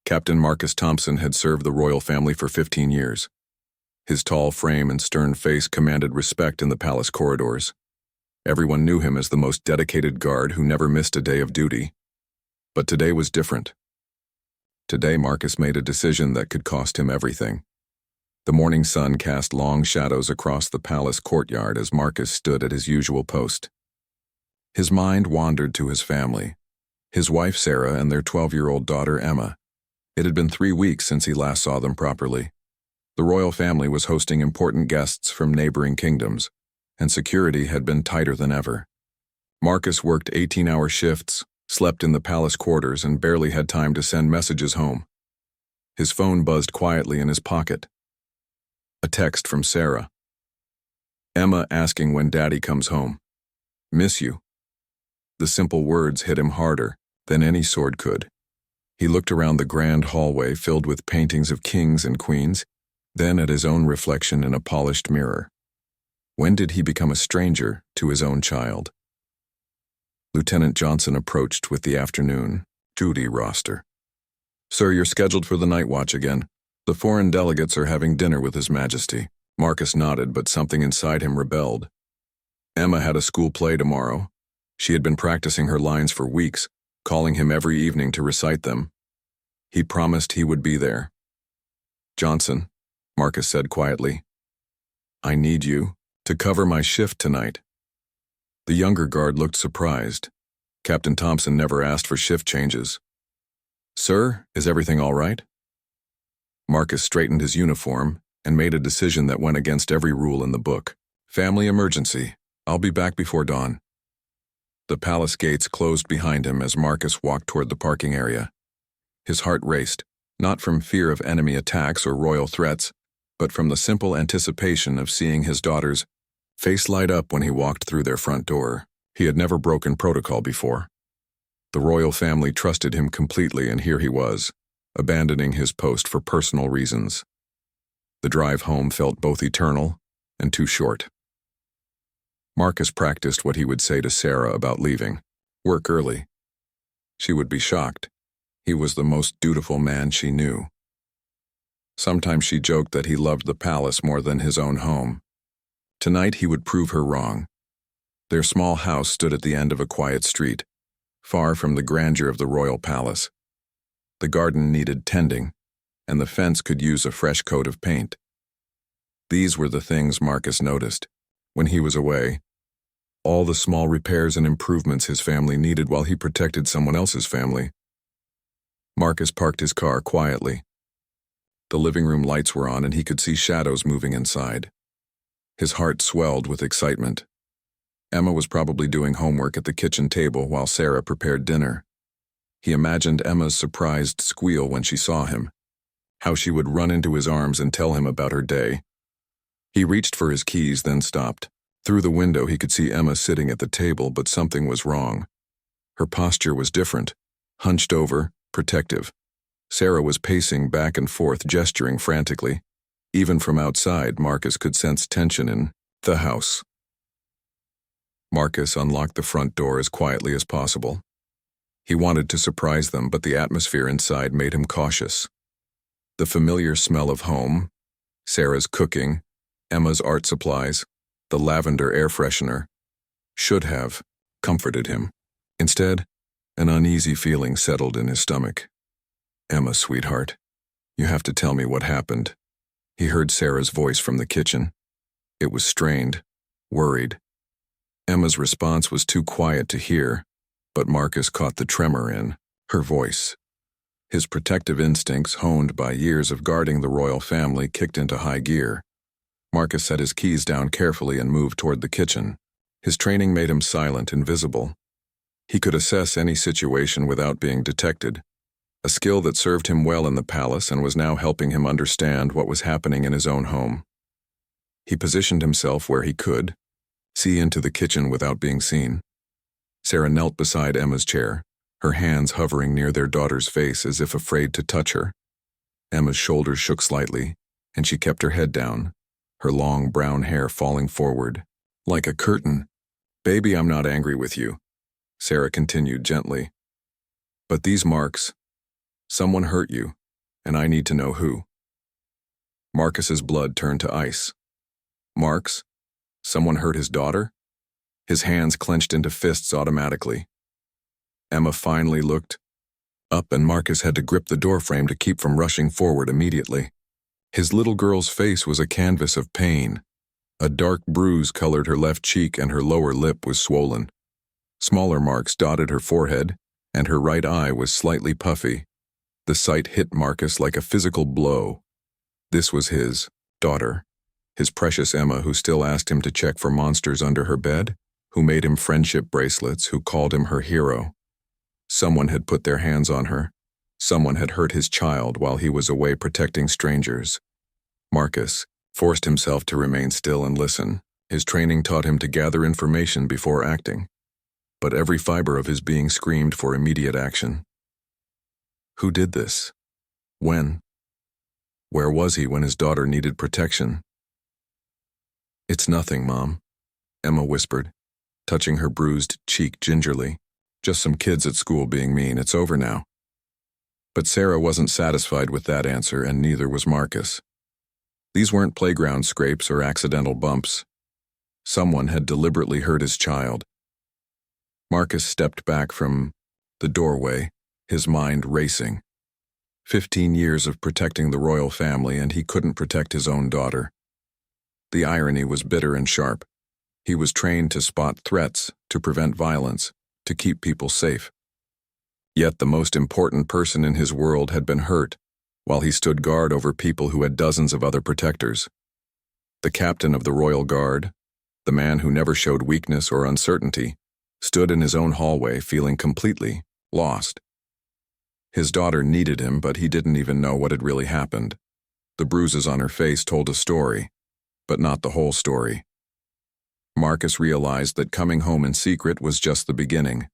Captain Marcus Thompson had served the royal family for 15 years. His tall frame and stern face commanded respect in the palace corridors. Everyone knew him as the most dedicated guard who never missed a day of duty. But today was different. Today Marcus made a decision that could cost him everything. The morning sun cast long shadows across the palace courtyard as Marcus stood at his usual post. His mind wandered to his family, his wife Sarah and their 12-year-old daughter Emma. It had been 3 weeks since he last saw them properly. The royal family was hosting important guests from neighboring kingdoms, and security had been tighter than ever. Marcus worked 18-hour shifts, slept in the palace quarters, and barely had time to send messages home. His phone buzzed quietly in his pocket. A text from Sarah. Emma asking when Daddy comes home. Miss you. The simple words hit him harder than any sword could. He looked around the grand hallway filled with paintings of kings and queens, then at his own reflection in a polished mirror. When did he become a stranger to his own child? Lieutenant Johnson approached with the afternoon duty roster. Sir, you're scheduled for the night watch again. The foreign delegates are having dinner with His Majesty. Marcus nodded, but something inside him rebelled. Emma had a school play tomorrow. She had been practicing her lines for weeks, calling him every evening to recite them. He promised he would be there. Johnson, Marcus said quietly, I need you to cover my shift tonight. The younger guard looked surprised. Captain Thompson never asked for shift changes. Sir, is everything all right? Marcus straightened his uniform and made a decision that went against every rule in the book. Family emergency. I'll be back before dawn. The palace gates closed behind him as Marcus walked toward the parking area. His heart raced, not from fear of enemy attacks or royal threats, but from the simple anticipation of seeing his daughter's face light up when he walked through their front door. He had never broken protocol before. The royal family trusted him completely, and here he was, abandoning his post for personal reasons. The drive home felt both eternal and too short. Marcus practiced what he would say to Sarah about leaving. Work early. She would be shocked. He was the most dutiful man she knew. Sometimes she joked that he loved the palace more than his own home. Tonight he would prove her wrong. Their small house stood at the end of a quiet street, far from the grandeur of the royal palace. The garden needed tending, and the fence could use a fresh coat of paint. These were the things Marcus noticed when he was away. All the small repairs and improvements his family needed while he protected someone else's family. Marcus parked his car quietly. The living room lights were on and he could see shadows moving inside. His heart swelled with excitement. Emma was probably doing homework at the kitchen table while Sarah prepared dinner. He imagined Emma's surprised squeal when she saw him, how she would run into his arms and tell him about her day. He reached for his keys, then stopped. Through the window he could see Emma sitting at the table, but something was wrong. Her posture was different, hunched over, protective. Sarah was pacing back and forth, gesturing frantically. Even from outside, Marcus could sense tension in the house. Marcus unlocked the front door as quietly as possible. He wanted to surprise them, but the atmosphere inside made him cautious. The familiar smell of home, Sarah's cooking, Emma's art supplies, the lavender air freshener, should have comforted him. Instead, an uneasy feeling settled in his stomach. Emma, sweetheart, you have to tell me what happened. He heard Sarah's voice from the kitchen. It was strained, worried. Emma's response was too quiet to hear, but Marcus caught the tremor in her voice. His protective instincts, honed by years of guarding the royal family, kicked into high gear. Marcus set his keys down carefully and moved toward the kitchen. His training made him silent and visible. He could assess any situation without being detected, a skill that served him well in the palace and was now helping him understand what was happening in his own home. He positioned himself where he could, see into the kitchen without being seen. Sarah knelt beside Emma's chair, her hands hovering near their daughter's face as if afraid to touch her. Emma's shoulders shook slightly, and she kept her head down, her long brown hair falling forward, like a curtain. Baby, I'm not angry with you, Sarah continued gently. But these marks, Someone hurt you, and I need to know who. Marcus's blood turned to ice. Marks? Someone hurt his daughter? His hands clenched into fists automatically. Emma finally looked up, and Marcus had to grip the doorframe to keep from rushing forward immediately. His little girl's face was a canvas of pain. A dark bruise colored her left cheek, and her lower lip was swollen. Smaller marks dotted her forehead, and her right eye was slightly puffy. The sight hit Marcus like a physical blow. This was his daughter, his precious Emma, who still asked him to check for monsters under her bed, who made him friendship bracelets, who called him her hero. Someone had put their hands on her. Someone had hurt his child while he was away protecting strangers. Marcus forced himself to remain still and listen. His training taught him to gather information before acting. But every fiber of his being screamed for immediate action. Who did this? When? Where was he when his daughter needed protection? "It's nothing, Mom," Emma whispered, touching her bruised cheek gingerly. "Just some kids at school being mean. It's over now." But Sarah wasn't satisfied with that answer, and neither was Marcus. These weren't playground scrapes or accidental bumps. Someone had deliberately hurt his child. Marcus stepped back from the doorway, his mind racing. 15 years of protecting the royal family, and he couldn't protect his own daughter. The irony was bitter and sharp. He was trained to spot threats, to prevent violence, to keep people safe. Yet the most important person in his world had been hurt, while he stood guard over people who had dozens of other protectors. The captain of the Royal Guard, the man who never showed weakness or uncertainty, stood in his own hallway feeling completely lost. His daughter needed him, but he didn't even know what had really happened. The bruises on her face told a story, but not the whole story. Marcus realized that coming home in secret was just the beginning.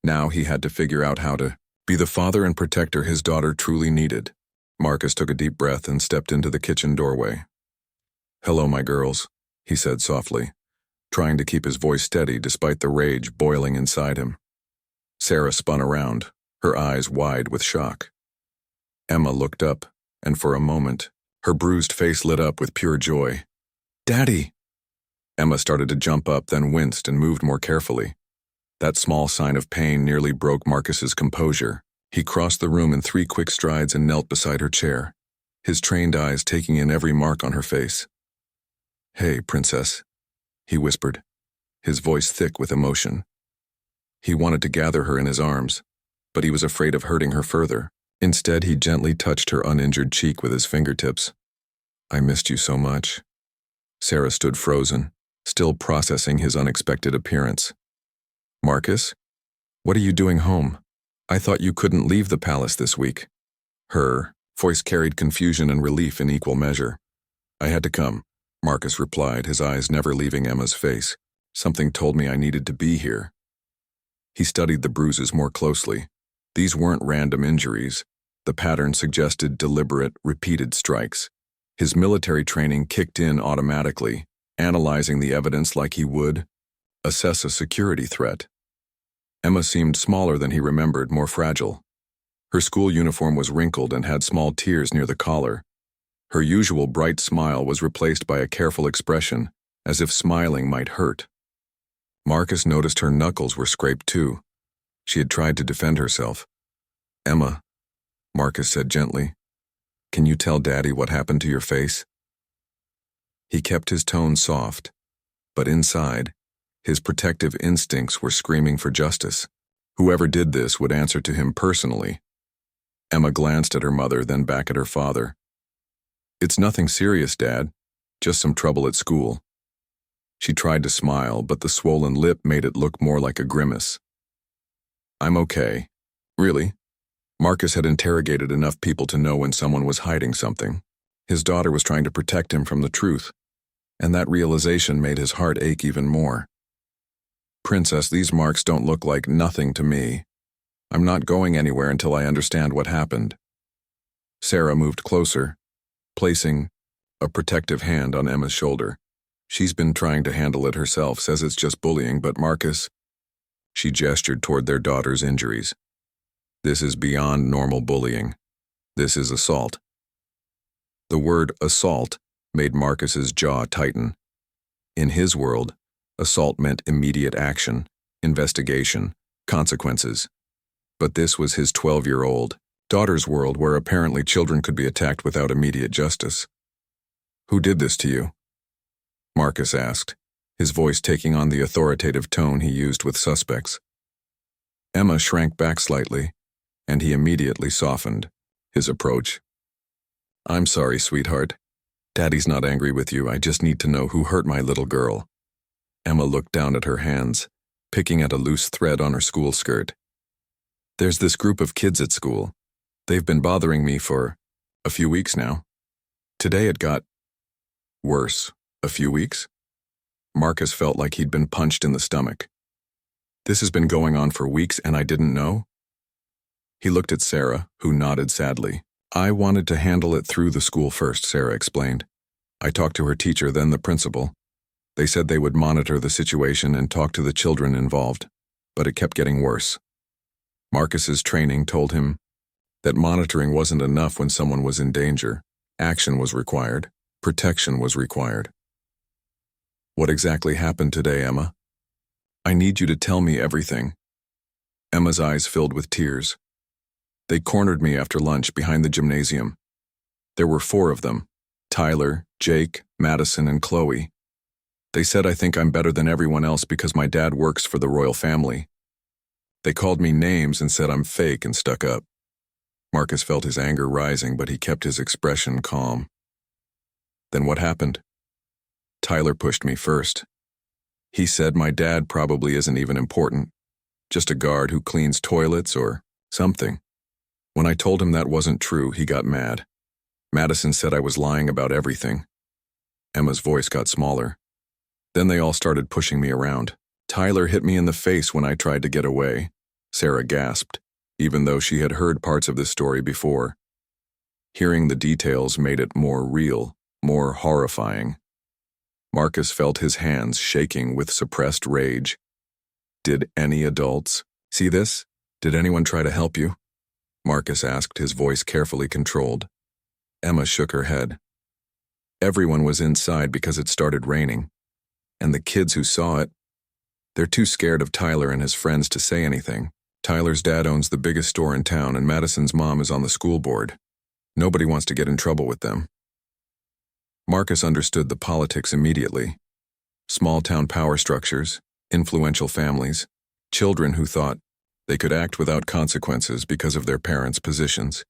Now he had to figure out how to be the father and protector his daughter truly needed. Marcus took a deep breath and stepped into the kitchen doorway. "Hello, my girls," he said softly, trying to keep his voice steady despite the rage boiling inside him. Sarah spun around, her eyes wide with shock. Emma looked up, and for a moment, her bruised face lit up with pure joy. "Daddy!" Emma started to jump up, then winced and moved more carefully. That small sign of pain nearly broke Marcus's composure. He crossed the room in 3 quick strides and knelt beside her chair, his trained eyes taking in every mark on her face. "Hey, princess," he whispered, his voice thick with emotion. He wanted to gather her in his arms, but he was afraid of hurting her further. Instead, he gently touched her uninjured cheek with his fingertips. "I missed you so much." Sarah stood frozen, still processing his unexpected appearance. "Marcus, what are you doing home? I thought you couldn't leave the palace this week." Her voice carried confusion and relief in equal measure. "I had to come," Marcus replied, his eyes never leaving Emma's face. "Something told me I needed to be here." He studied the bruises more closely. These weren't random injuries. The pattern suggested deliberate, repeated strikes. His military training kicked in automatically, analyzing the evidence like he would assess a security threat. Emma seemed smaller than he remembered, more fragile. Her school uniform was wrinkled and had small tears near the collar. Her usual bright smile was replaced by a careful expression, as if smiling might hurt. Marcus noticed her knuckles were scraped too. She had tried to defend herself. "Emma," Marcus said gently, "can you tell Daddy what happened to your face?" He kept his tone soft, but inside, his protective instincts were screaming for justice. Whoever did this would answer to him personally. Emma glanced at her mother, then back at her father. "It's nothing serious, Dad. Just some trouble at school." She tried to smile, but the swollen lip made it look more like a grimace. "I'm okay." Really? Marcus had interrogated enough people to know when someone was hiding something. His daughter was trying to protect him from the truth, and that realization made his heart ache even more. "Princess, these marks don't look like nothing to me. I'm not going anywhere until I understand what happened." Sarah moved closer, placing a protective hand on Emma's shoulder. "She's been trying to handle it herself, says it's just bullying, but Marcus..." She gestured toward their daughter's injuries. This is beyond normal bullying. This is assault. The word assault made Marcus's jaw tighten. In his world, assault meant immediate action, investigation, consequences. But this was his 12-year-old daughter's world where apparently children could be attacked without immediate justice. "Who did this to you?" Marcus asked, his voice taking on the authoritative tone he used with suspects. Emma shrank back slightly, and he immediately softened his approach. "I'm sorry, sweetheart. Daddy's not angry with you. I just need to know who hurt my little girl." Emma looked down at her hands, picking at a loose thread on her school skirt. "There's this group of kids at school. They've been bothering me for a few weeks now. Today it got worse. A few weeks?" Marcus felt like he'd been punched in the stomach. "This has been going on for weeks and I didn't know?" He looked at Sarah, who nodded sadly. "I wanted to handle it through the school first," Sarah explained. "I talked to her teacher, then the principal. They said they would monitor the situation and talk to the children involved, but it kept getting worse." Marcus's training told him that monitoring wasn't enough when someone was in danger. Action was required. Protection was required. "What exactly happened today, Emma? I need you to tell me everything." Emma's eyes filled with tears. "They cornered me after lunch behind the gymnasium. There were 4 of them: Tyler, Jake, Madison, and Chloe. They said I think I'm better than everyone else because my dad works for the royal family. They called me names and said I'm fake and stuck up." Marcus felt his anger rising, but he kept his expression calm. "Then what happened?" "Tyler pushed me first. He said my dad probably isn't even important, just a guard who cleans toilets or something. When I told him that wasn't true, he got mad. Madison said I was lying about everything." Emma's voice got smaller. "Then they all started pushing me around. Tyler hit me in the face when I tried to get away." Sarah gasped, even though she had heard parts of this story before. Hearing the details made it more real, more horrifying. Marcus felt his hands shaking with suppressed rage. "Did any adults see this? Did anyone try to help you?" Marcus asked, his voice carefully controlled. Emma shook her head. "Everyone was inside because it started raining. And the kids who saw it, they're too scared of Tyler and his friends to say anything. Tyler's dad owns the biggest store in town and Madison's mom is on the school board. Nobody wants to get in trouble with them." Marcus understood the politics immediately. Small-town power structures, influential families, children who thought they could act without consequences because of their parents' positions.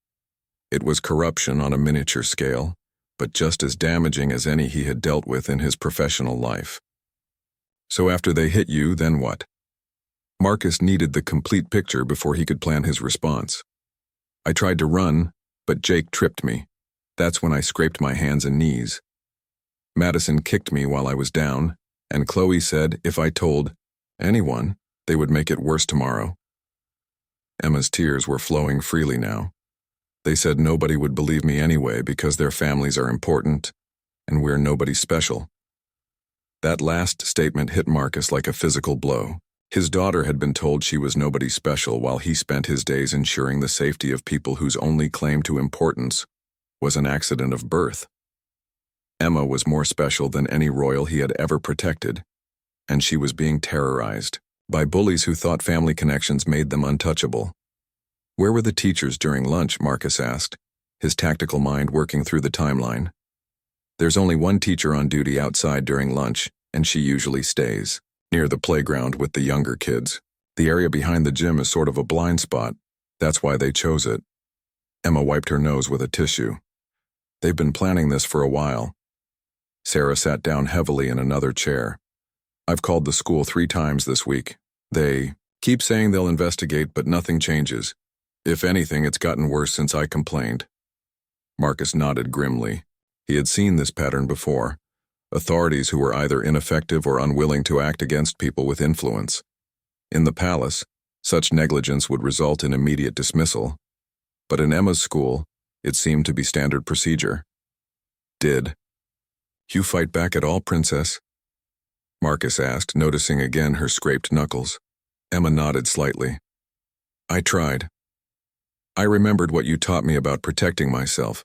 It was corruption on a miniature scale, but just as damaging as any he had dealt with in his professional life. "So after they hit you, then what?" Marcus needed the complete picture before he could plan his response. "I tried to run, but Jake tripped me. That's when I scraped my hands and knees. Madison kicked me while I was down, and Chloe said if I told anyone, they would make it worse tomorrow." Emma's tears were flowing freely now. "They said nobody would believe me anyway because their families are important, and we're nobody special." That last statement hit Marcus like a physical blow. His daughter had been told she was nobody special while he spent his days ensuring the safety of people whose only claim to importance was an accident of birth. Emma was more special than any royal he had ever protected, and she was being terrorized by bullies who thought family connections made them untouchable. "Where were the teachers during lunch?" Marcus asked, his tactical mind working through the timeline. "There's only one teacher on duty outside during lunch, and she usually stays near the playground with the younger kids. The area behind the gym is sort of a blind spot. That's why they chose it." Emma wiped her nose with a tissue. "They've been planning this for a while." Sarah sat down heavily in another chair. "I've called the school 3 times this week. They keep saying they'll investigate, but nothing changes. If anything, it's gotten worse since I complained." Marcus nodded grimly. He had seen this pattern before. Authorities who were either ineffective or unwilling to act against people with influence. In the palace, such negligence would result in immediate dismissal. But in Emma's school, it seemed to be standard procedure. "Did you fight back at all, Princess?" Marcus asked, noticing again her scraped knuckles. Emma nodded slightly. "I tried. I remembered what you taught me about protecting myself.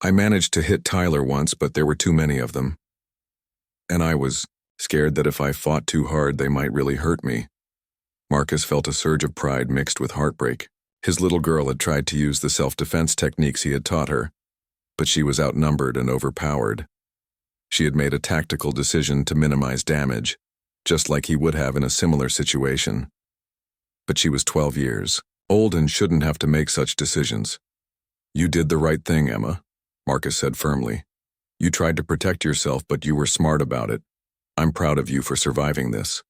I managed to hit Tyler once, but there were too many of them. And I was scared that if I fought too hard, they might really hurt me. Marcus felt a surge of pride mixed with heartbreak. His little girl had tried to use the self-defense techniques he had taught her, but she was outnumbered and overpowered. She had made a tactical decision to minimize damage, just like he would have in a similar situation. But she was 12 years old and shouldn't have to make such decisions. You did the right thing, Emma, Marcus said firmly. You tried to protect yourself, but you were smart about it. I'm proud of you for surviving this.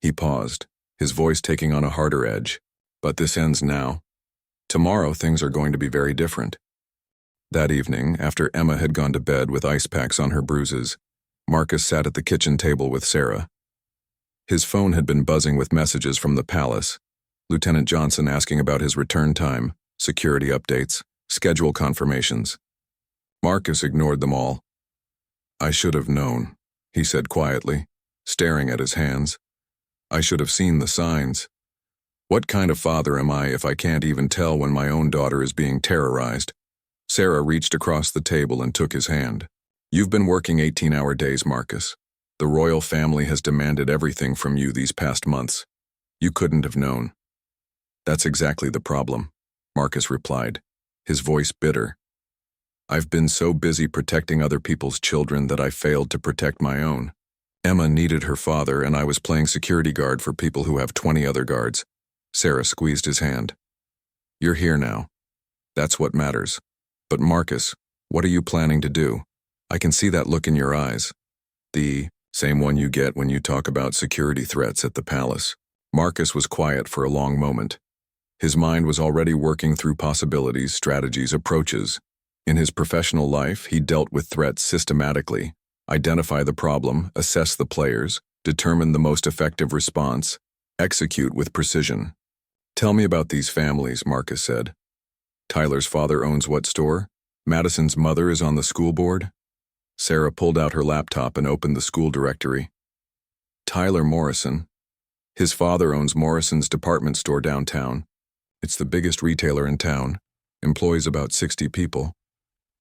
He paused, his voice taking on a harder edge. But this ends now. Tomorrow things are going to be very different. That evening, after Emma had gone to bed with ice packs on her bruises, Marcus sat at the kitchen table with Sarah. His phone had been buzzing with messages from the palace, Lieutenant Johnson asking about his return time, security updates, schedule confirmations. Marcus ignored them all. I should have known, he said quietly, staring at his hands. I should have seen the signs. What kind of father am I if I can't even tell when my own daughter is being terrorized? Sarah reached across the table and took his hand. You've been working 18-hour days, Marcus. The royal family has demanded everything from you these past months. You couldn't have known. That's exactly the problem, Marcus replied, his voice bitter. I've been so busy protecting other people's children that I failed to protect my own. Emma needed her father, and I was playing security guard for people who have 20 other guards. Sarah squeezed his hand. You're here now. That's what matters. But Marcus, what are you planning to do? I can see that look in your eyes. The same one you get when you talk about security threats at the palace. Marcus was quiet for a long moment. His mind was already working through possibilities, strategies, approaches. In his professional life, he dealt with threats systematically, identify the problem, assess the players, determine the most effective response, execute with precision. Tell me about these families, Marcus said. Tyler's father owns what store? Madison's mother is on the school board? Sarah pulled out her laptop and opened the school directory. Tyler Morrison. His father owns Morrison's department store downtown. It's the biggest retailer in town, employs about 60 people.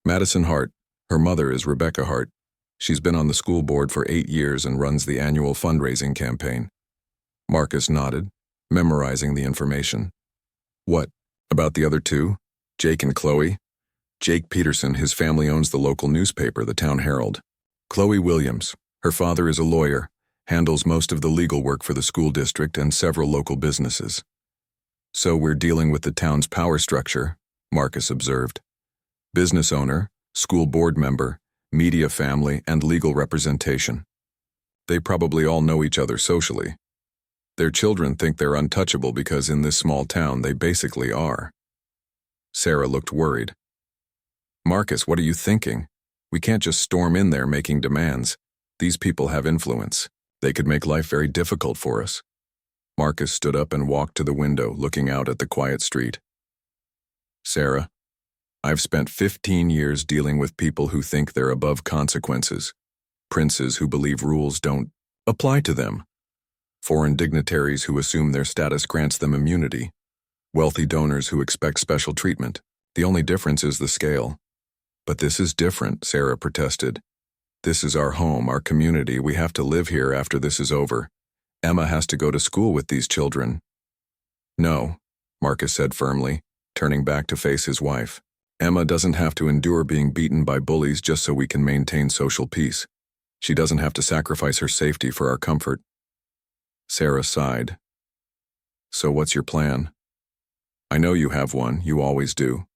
Madison Hart, her mother is Rebecca Hart. She's been on the school board for 8 years and runs the annual fundraising campaign. Marcus nodded, memorizing the information. What about the other two? Jake and Chloe? Jake Peterson, his family owns the local newspaper, the Town Herald. Chloe Williams, her father is a lawyer, handles most of the legal work for the school district and several local businesses. So we're dealing with the town's power structure, Marcus observed. Business owner, school board member, media family, and legal representation. They probably all know each other socially. Their children think they're untouchable because in this small town they basically are. Sarah looked worried. Marcus, what are you thinking? We can't just storm in there making demands. These people have influence. They could make life very difficult for us. Marcus stood up and walked to the window, looking out at the quiet street. Sarah, I've spent 15 years dealing with people who think they're above consequences. Princes who believe rules don't apply to them. Foreign dignitaries who assume their status grants them immunity. Wealthy donors who expect special treatment. The only difference is the scale. But this is different, Sarah protested. This is our home, our community. We have to live here after this is over. Emma has to go to school with these children. No, Marcus said firmly, turning back to face his wife. Emma doesn't have to endure being beaten by bullies just so we can maintain social peace. She doesn't have to sacrifice her safety for our comfort. Sarah sighed. So what's your plan? I know you have one, you always do.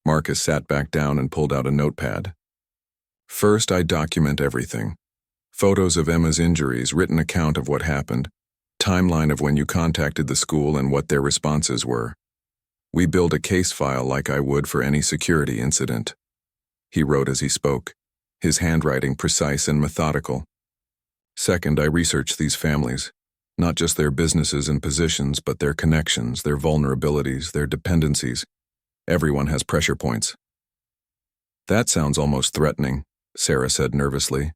Marcus sat back down and pulled out a notepad. First, I document everything. Photos of Emma's injuries, written account of what happened, timeline of when you contacted the school and what their responses were. We build a case file like I would for any security incident. He wrote as he spoke, his handwriting precise and methodical. Second, I research these families, not just their businesses and positions, but their connections, their vulnerabilities, their dependencies. Everyone has pressure points. That sounds almost threatening, Sarah said nervously.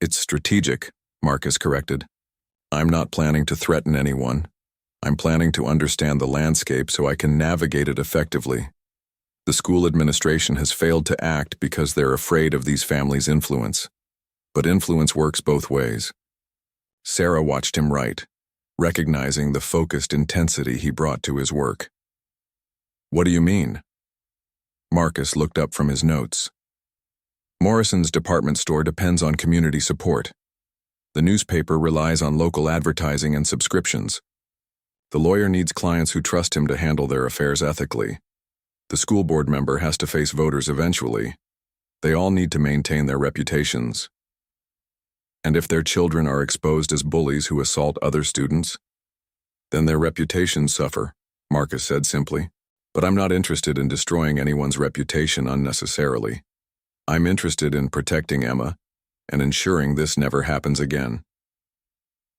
It's strategic, Marcus corrected. I'm not planning to threaten anyone. I'm planning to understand the landscape so I can navigate it effectively. The school administration has failed to act because they're afraid of these families' influence. But influence works both ways. Sarah watched him write, recognizing the focused intensity he brought to his work. What do you mean? Marcus looked up from his notes. Morrison's department store depends on community support. The newspaper relies on local advertising and subscriptions. The lawyer needs clients who trust him to handle their affairs ethically. The school board member has to face voters eventually. They all need to maintain their reputations. And if their children are exposed as bullies who assault other students, then their reputations suffer, Marcus said simply. But I'm not interested in destroying anyone's reputation unnecessarily. I'm interested in protecting Emma and ensuring this never happens again.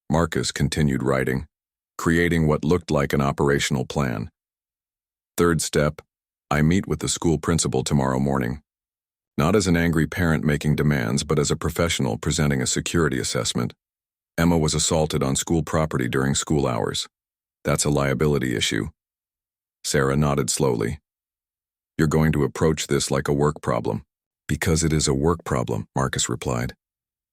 Marcus continued writing, creating what looked like an operational plan. Third step, I meet with the school principal tomorrow morning. Not as an angry parent making demands, but as a professional presenting a security assessment. Emma was assaulted on school property during school hours. That's a liability issue. Sarah nodded slowly. You're going to approach this like a work problem. Because it is a work problem, Marcus replied.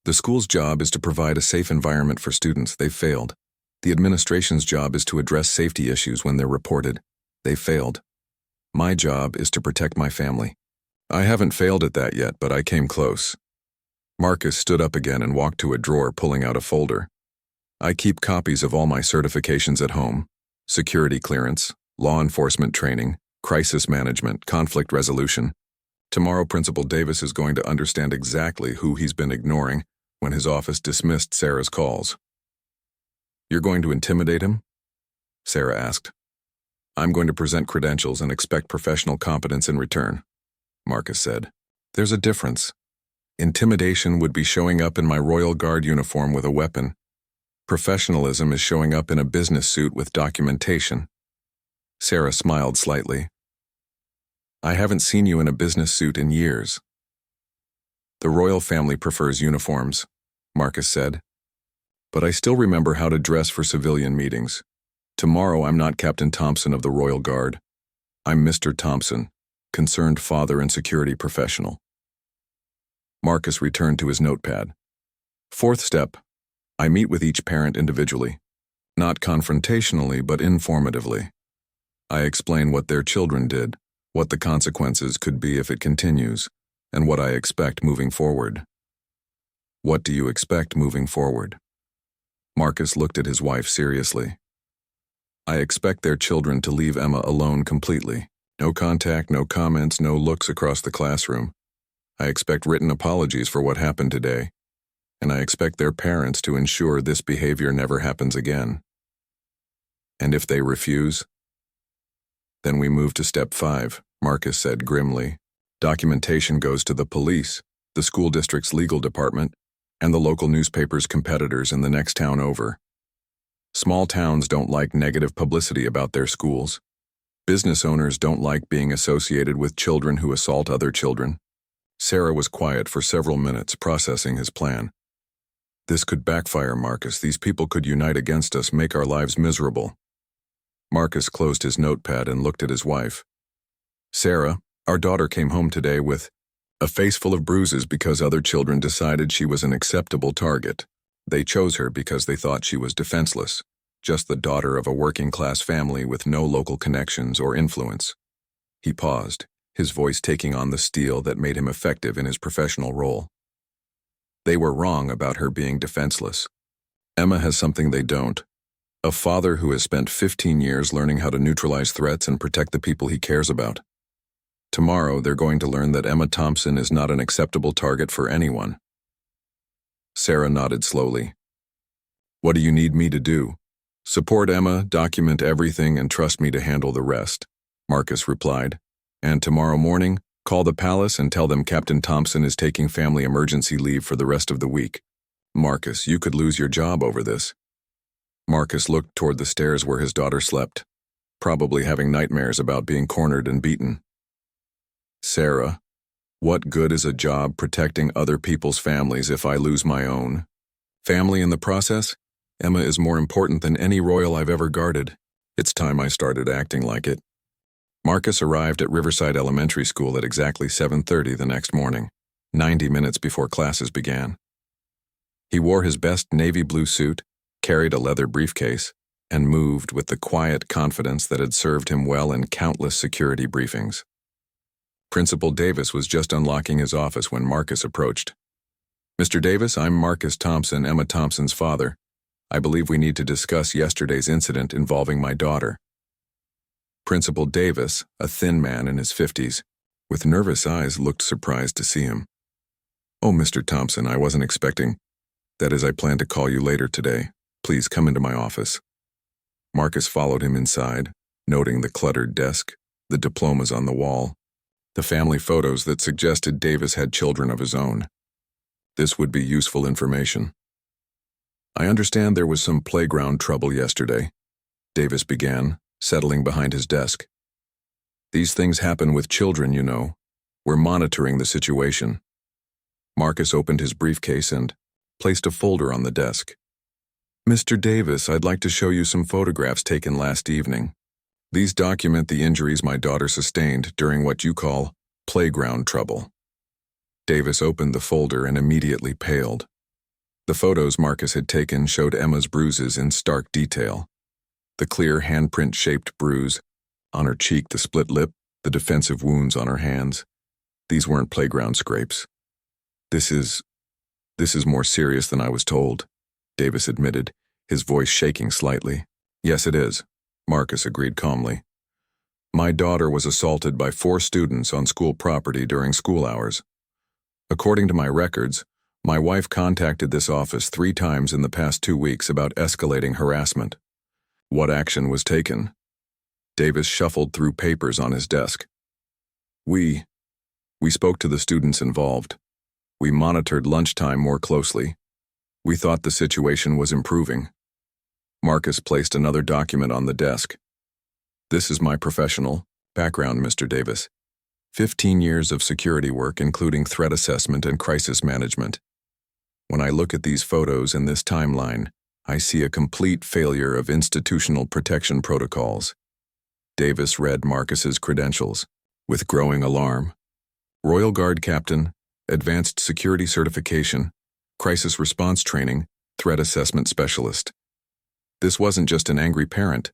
The school's job is to provide a safe environment for students. They've failed. The administration's job is to address safety issues when they're reported. They failed. My job is to protect my family. I haven't failed at that yet, but I came close. Marcus stood up again and walked to a drawer, pulling out a folder. I keep copies of all my certifications at home: security clearance, law enforcement training, crisis management, conflict resolution. Tomorrow, Principal Davis is going to understand exactly who he's been ignoring when his office dismissed Sarah's calls. You're going to intimidate him? Sarah asked. I'm going to present credentials and expect professional competence in return, Marcus said. There's a difference. Intimidation would be showing up in my Royal Guard uniform with a weapon. Professionalism is showing up in a business suit with documentation. Sarah smiled slightly. I haven't seen you in a business suit in years. The royal family prefers uniforms, Marcus said. But I still remember how to dress for civilian meetings. Tomorrow I'm not Captain Thompson of the Royal Guard. I'm Mr. Thompson, concerned father and security professional. Marcus returned to his notepad. Fourth step, I meet with each parent individually. Not confrontationally, but informatively. I explain what their children did, what the consequences could be if it continues, and what I expect moving forward. What do you expect moving forward? Marcus looked at his wife seriously. I expect their children to leave Emma alone completely. No contact, no comments, no looks across the classroom. I expect written apologies for what happened today, and I expect their parents to ensure this behavior never happens again. And if they refuse? Then we move to step 5, Marcus said grimly. Documentation goes to the police, the school district's legal department, and the local newspaper's competitors in the next town over. Small towns don't like negative publicity about their schools. Business owners don't like being associated with children who assault other children. Sarah was quiet for several minutes, processing his plan. This could backfire, Marcus. These people could unite against us, make our lives miserable. Marcus closed his notepad and looked at his wife. Sarah, our daughter came home today with a face full of bruises because other children decided she was an acceptable target. They chose her because they thought she was defenseless, just the daughter of a working-class family with no local connections or influence. He paused, his voice taking on the steel that made him effective in his professional role. They were wrong about her being defenseless. Emma has something they don't. A father who has spent 15 years learning how to neutralize threats and protect the people he cares about. Tomorrow, they're going to learn that Emma Thompson is not an acceptable target for anyone. Sarah nodded slowly. What do you need me to do? Support Emma, document everything, and trust me to handle the rest, Marcus replied. And tomorrow morning, call the palace and tell them Captain Thompson is taking family emergency leave for the rest of the week. Marcus, you could lose your job over this. Marcus looked toward the stairs where his daughter slept, probably having nightmares about being cornered and beaten. Sarah, what good is a job protecting other people's families if I lose my own? Family in the process? Emma is more important than any royal I've ever guarded. It's time I started acting like it. Marcus arrived at Riverside Elementary School at exactly 7:30 the next morning, 90 minutes before classes began. He wore his best navy blue suit, carried a leather briefcase, and moved with the quiet confidence that had served him well in countless security briefings. Principal Davis was just unlocking his office when Marcus approached. "Mr. Davis, I'm Marcus Thompson, Emma Thompson's father. I believe we need to discuss yesterday's incident involving my daughter." Principal Davis, a thin man in his 50s, with nervous eyes, looked surprised to see him. "Oh, Mr. Thompson, I wasn't expecting. That is, I plan to call you later today. Please come into my office." Marcus followed him inside, noting the cluttered desk, the diplomas on the wall, the family photos that suggested Davis had children of his own. This would be useful information. "I understand there was some playground trouble yesterday," Davis began, settling behind his desk. "These things happen with children, you know. We're monitoring the situation." Marcus opened his briefcase and placed a folder on the desk. "Mr. Davis, I'd like to show you some photographs taken last evening. These document the injuries my daughter sustained during what you call playground trouble." Davis opened the folder and immediately paled. The photos Marcus had taken showed Emma's bruises in stark detail. The clear handprint-shaped bruise on her cheek, the split lip, the defensive wounds on her hands. These weren't playground scrapes. This is more serious than I was told," Davis admitted, his voice shaking slightly. "Yes, it is," Marcus agreed calmly. "My daughter was assaulted by 4 students on school property during school hours. According to my records, my wife contacted this office 3 times in the past 2 weeks about escalating harassment. What action was taken?" Davis shuffled through papers on his desk. We spoke to the students involved. We monitored lunchtime more closely. We thought the situation was improving." Marcus placed another document on the desk. "This is my professional background, Mr. Davis. 15 years of security work, including threat assessment and crisis management. When I look at these photos and this timeline, I see a complete failure of institutional protection protocols." Davis read Marcus's credentials with growing alarm. "Royal Guard Captain, Advanced Security Certification, Crisis Response Training, Threat Assessment Specialist." This wasn't just an angry parent.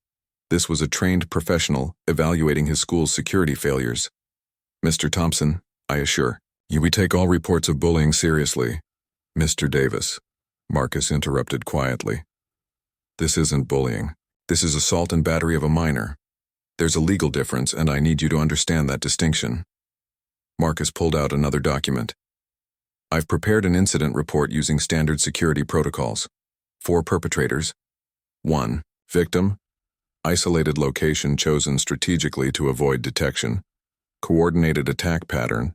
This was a trained professional evaluating his school's security failures. "Mr. Thompson, I assure you we take all reports of bullying seriously." "Mr. Davis," Marcus interrupted quietly. "This isn't bullying. This is assault and battery of a minor. There's a legal difference, and I need you to understand that distinction." Marcus pulled out another document. "I've prepared an incident report using standard security protocols. 4 perpetrators. 1. Victim. Isolated location chosen strategically to avoid detection. Coordinated attack pattern.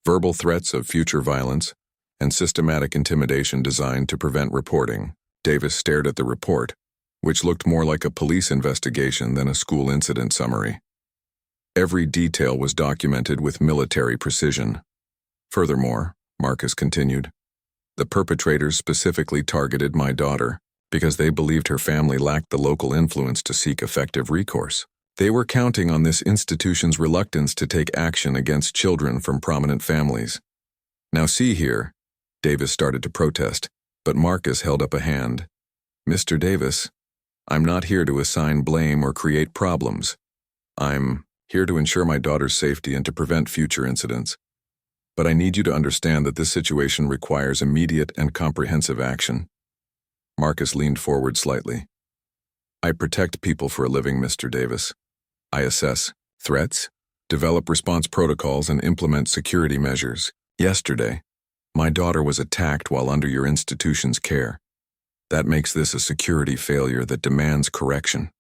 Verbal threats of future violence. And systematic intimidation designed to prevent reporting." Davis stared at the report, which looked more like a police investigation than a school incident summary. Every detail was documented with military precision. "Furthermore," Marcus continued, "the perpetrators specifically targeted my daughter because they believed her family lacked the local influence to seek effective recourse. They were counting on this institution's reluctance to take action against children from prominent families." "Now see here," Davis started to protest, but Marcus held up a hand. "Mr. Davis, I'm not here to assign blame or create problems. I'm here to ensure my daughter's safety and to prevent future incidents. But I need you to understand that this situation requires immediate and comprehensive action." Marcus leaned forward slightly. "I protect people for a living, Mr. Davis. I assess threats, develop response protocols, and implement security measures. Yesterday, my daughter was attacked while under your institution's care. That makes this a security failure that demands correction."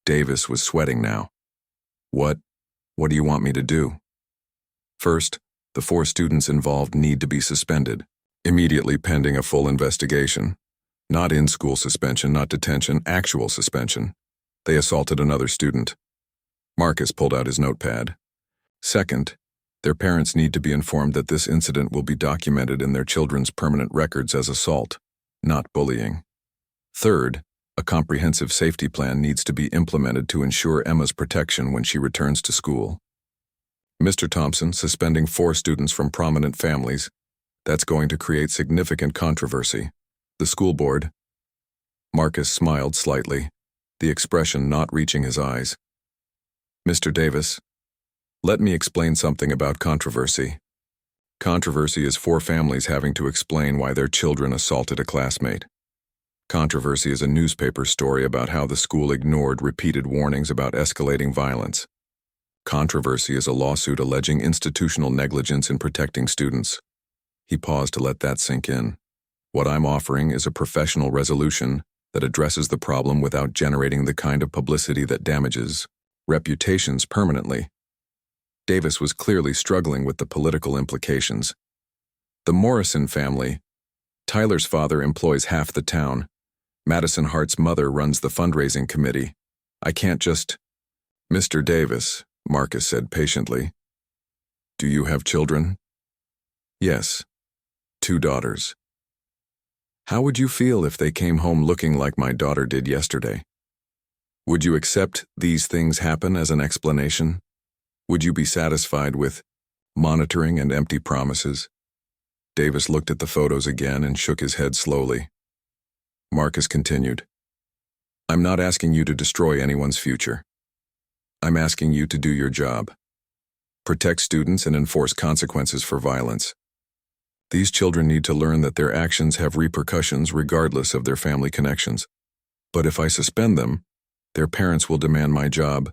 Davis was sweating now. What do you want me to do?" "First, the 4 students involved need to be suspended, immediately pending a full investigation. Not in-school suspension, not detention, actual suspension. They assaulted another student." Marcus pulled out his notepad. "Second, their parents need to be informed that this incident will be documented in their children's permanent records as assault, not bullying. Third, A comprehensive safety plan needs to be implemented to ensure Emma's protection when she returns to school. Mr. Thompson suspending 4 students from prominent families. That's going to create significant controversy. The school board. Marcus smiled slightly, the expression not reaching his eyes. Mr. Davis, let me explain something about controversy. Controversy is 4 families having to explain why their children assaulted a classmate. Controversy is a newspaper story about how the school ignored repeated warnings about escalating violence. Controversy is a lawsuit alleging institutional negligence in protecting students. He paused to let that sink in. What I'm offering is a professional resolution that addresses the problem without generating the kind of publicity that damages reputations permanently. Davis was clearly struggling with the political implications. The Morrison family. Tyler's father employs half the town. Madison Hart's mother runs the fundraising committee. I can't just... Mr. Davis, Marcus said patiently. Do you have children? Yes. 2 daughters. How would you feel if they came home looking like my daughter did yesterday? Would you accept these things happen as an explanation? Would you be satisfied with monitoring and empty promises? Davis looked at the photos again and shook his head slowly. Marcus continued. I'm not asking you to destroy anyone's future. I'm asking you to do your job. Protect students and enforce consequences for violence. These children need to learn that their actions have repercussions regardless of their family connections. But if I suspend them, their parents will demand my job.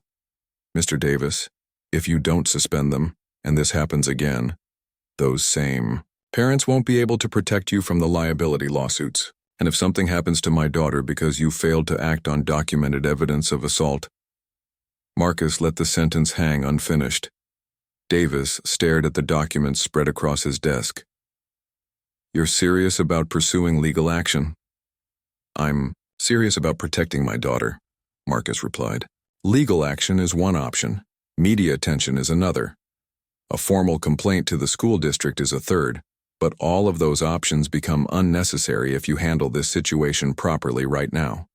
Mr. Davis, if you don't suspend them, and this happens again, those same parents won't be able to protect you from the liability lawsuits. And if something happens to my daughter because you failed to act on documented evidence of assault. Marcus let the sentence hang unfinished. Davis stared at the documents spread across his desk. You're serious about pursuing legal action? I'm serious about protecting my daughter, Marcus replied. Legal action is one option. Media attention is another. A formal complaint to the school district is a third. But all of those options become unnecessary if you handle this situation properly right now.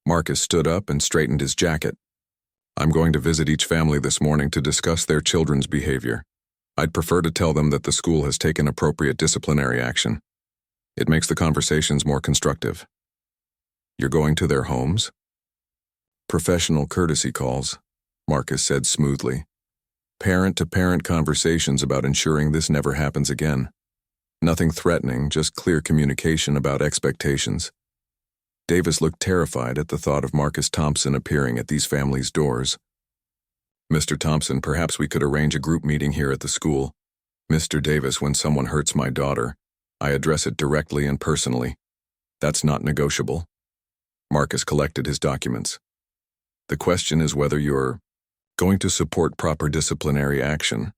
Marcus stood up and straightened his jacket. I'm going to visit each family this morning to discuss their children's behavior. I'd prefer to tell them that the school has taken appropriate disciplinary action. It makes the conversations more constructive. You're going to their homes? Professional courtesy calls, Marcus said smoothly. Parent-to-parent conversations about ensuring this never happens again. Nothing threatening, just clear communication about expectations. Davis looked terrified at the thought of Marcus Thompson appearing at these families' doors. Mr. Thompson, perhaps we could arrange a group meeting here at the school. Mr. Davis, when someone hurts my daughter, I address it directly and personally. That's not negotiable. Marcus collected his documents. The question is whether you're going to support proper disciplinary action,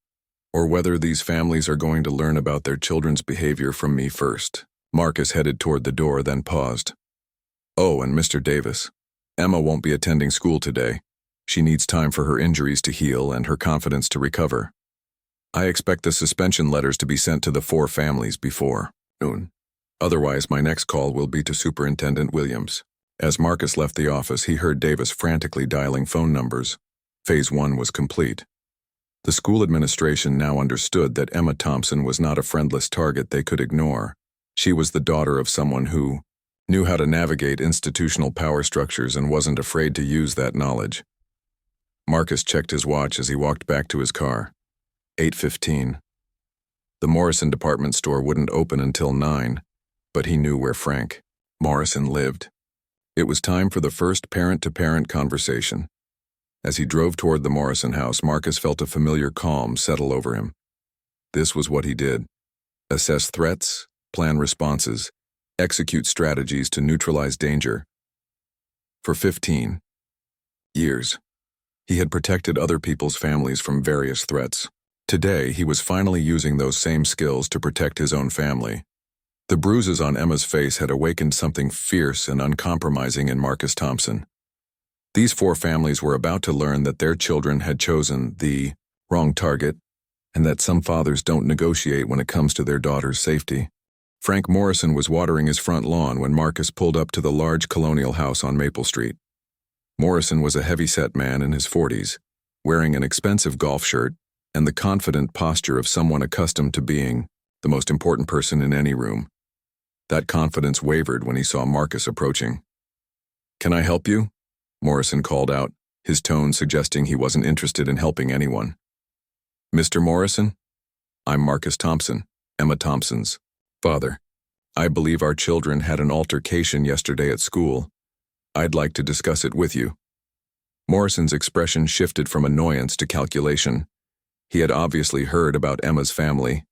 or whether these families are going to learn about their children's behavior from me first. Marcus headed toward the door, then paused. Oh, and Mr. Davis, Emma won't be attending school today. She needs time for her injuries to heal and her confidence to recover. I expect the suspension letters to be sent to the 4 families before noon. Otherwise, my next call will be to Superintendent Williams. As Marcus left the office, he heard Davis frantically dialing phone numbers. Phase 1 was complete. The school administration now understood that Emma Thompson was not a friendless target they could ignore. She was the daughter of someone who knew how to navigate institutional power structures and wasn't afraid to use that knowledge. Marcus checked his watch as he walked back to his car. 8:15. The Morrison department store wouldn't open until 9, but he knew where Frank Morrison lived. It was time for the first parent-to-parent conversation. As he drove toward the Morrison house, Marcus felt a familiar calm settle over him. This was what he did. Assess threats, plan responses, execute strategies to neutralize danger. For 15 years, he had protected other people's families from various threats. Today, he was finally using those same skills to protect his own family. The bruises on Emma's face had awakened something fierce and uncompromising in Marcus Thompson. These 4 families were about to learn that their children had chosen the wrong target, and that some fathers don't negotiate when it comes to their daughter's safety. Frank Morrison was watering his front lawn when Marcus pulled up to the large colonial house on Maple Street. Morrison was a heavy-set man in his 40s, wearing an expensive golf shirt and the confident posture of someone accustomed to being the most important person in any room. That confidence wavered when he saw Marcus approaching. "Can I help you?" Morrison called out, his tone suggesting he wasn't interested in helping anyone. "Mr. Morrison? I'm Marcus Thompson, Emma Thompson's father. I believe our children had an altercation yesterday at school. I'd like to discuss it with you." Morrison's expression shifted from annoyance to calculation. He had obviously heard about Emma's family,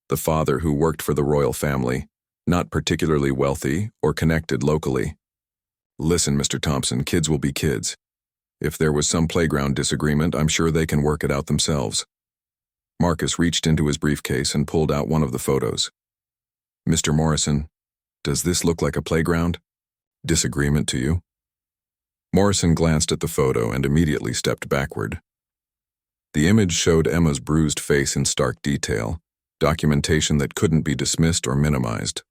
the father who worked for the royal family, not particularly wealthy or connected locally. "Listen, Mr. Thompson, kids will be kids. If there was some playground disagreement, I'm sure they can work it out themselves." Marcus reached into his briefcase and pulled out one of the photos. "Mr. Morrison, does this look like a playground? Disagreement to you?" Morrison glanced at the photo and immediately stepped backward. The image showed Emma's bruised face in stark detail, documentation that couldn't be dismissed or minimized.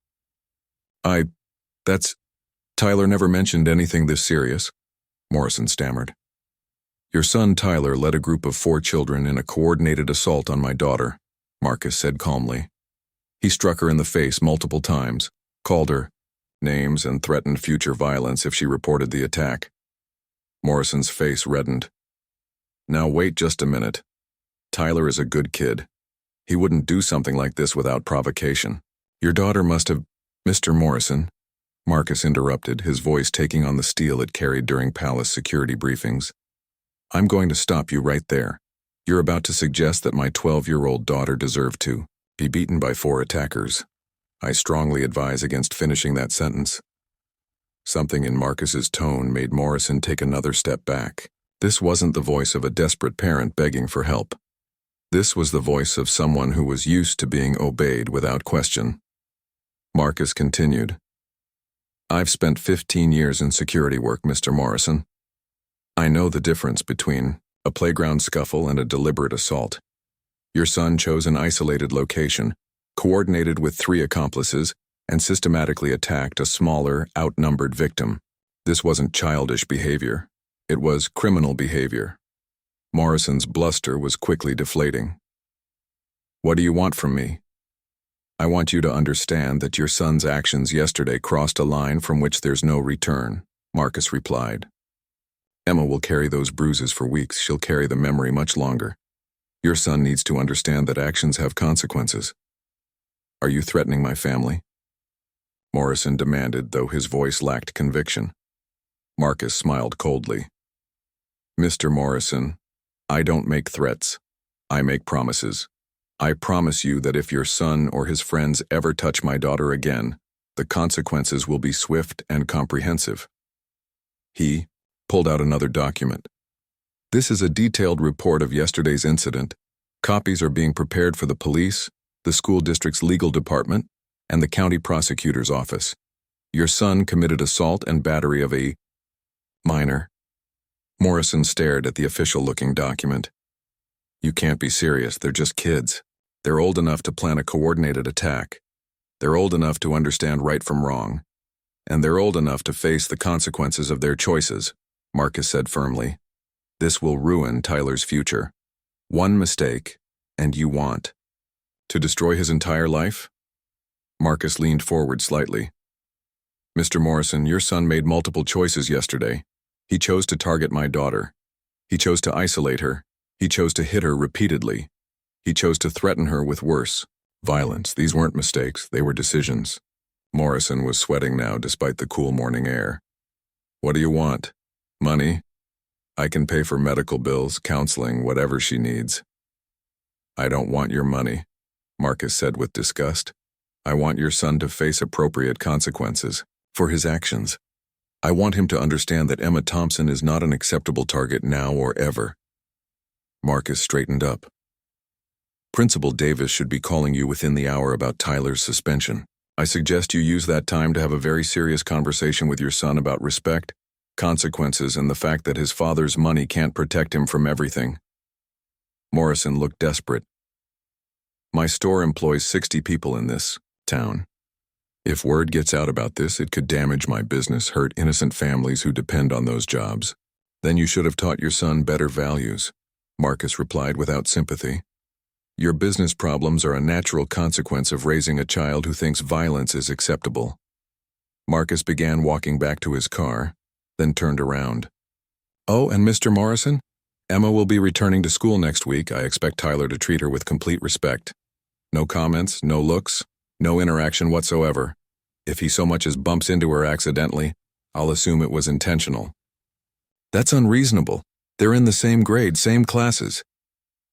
Tyler never mentioned anything this serious," Morrison stammered. "Your son Tyler led a group of 4 children in a coordinated assault on my daughter," Marcus said calmly. "He struck her in the face multiple times, called her names, and threatened future violence if she reported the attack." Morrison's face reddened. "Now wait just a minute. Tyler is a good kid. He wouldn't do something like this without provocation. Your daughter must have—" "Mr. Morrison," Marcus interrupted, his voice taking on the steel it carried during palace security briefings. "I'm going to stop you right there. You're about to suggest that my 12-year-old daughter deserved to be beaten by 4 attackers. I strongly advise against finishing that sentence." Something in Marcus's tone made Morrison take another step back. This wasn't the voice of a desperate parent begging for help. This was the voice of someone who was used to being obeyed without question. Marcus continued. "I've spent 15 years in security work, Mr. Morrison. I know the difference between a playground scuffle and a deliberate assault. Your son chose an isolated location, coordinated with 3 accomplices, and systematically attacked a smaller, outnumbered victim. This wasn't childish behavior. It was criminal behavior." Morrison's bluster was quickly deflating. "What do you want from me?" "I want you to understand that your son's actions yesterday crossed a line from which there's no return," Marcus replied. "Emma will carry those bruises for weeks. She'll carry the memory much longer. Your son needs to understand that actions have consequences." "Are you threatening my family?" Morrison demanded, though his voice lacked conviction. Marcus smiled coldly. "Mr. Morrison, I don't make threats. I make promises. I promise you that if your son or his friends ever touch my daughter again, the consequences will be swift and comprehensive." He pulled out another document. "This is a detailed report of yesterday's incident. Copies are being prepared for the police, the school district's legal department, and the county prosecutor's office. Your son committed assault and battery of a minor." Morrison stared at the official-looking document. "You can't be serious. They're just kids. They're old enough to plan a coordinated attack. They're old enough to understand right from wrong. And they're old enough to face the consequences of their choices," Marcus said firmly. "This will ruin Tyler's future. One mistake, and you want to destroy his entire life?" Marcus leaned forward slightly. "Mr. Morrison, your son made multiple choices yesterday. He chose to target my daughter. He chose to isolate her. He chose to hit her repeatedly. He chose to threaten her with worse violence. These weren't mistakes, they were decisions." Morrison was sweating now despite the cool morning air. "What do you want? Money? I can pay for medical bills, counseling, whatever she needs." "I don't want your money," Marcus said with disgust. "I want your son to face appropriate consequences for his actions. I want him to understand that Emma Thompson is not an acceptable target now or ever." Marcus straightened up. "Principal Davis should be calling you within the hour about Tyler's suspension. I suggest you use that time to have a very serious conversation with your son about respect, consequences, and the fact that his father's money can't protect him from everything." Morrison looked desperate. "My store employs 60 people in this town. If word gets out about this, it could damage my business, hurt innocent families who depend on those jobs. Then you should have taught your son better values, Marcus replied without sympathy. Your business problems are a natural consequence of raising a child who thinks violence is acceptable. Marcus began walking back to his car, then turned around. Oh, and Mr. Morrison? Emma will be returning to school next week. I expect Tyler to treat her with complete respect. No comments, no looks, no interaction whatsoever. If he so much as bumps into her accidentally, I'll assume it was intentional. That's unreasonable. They're in the same grade, same classes.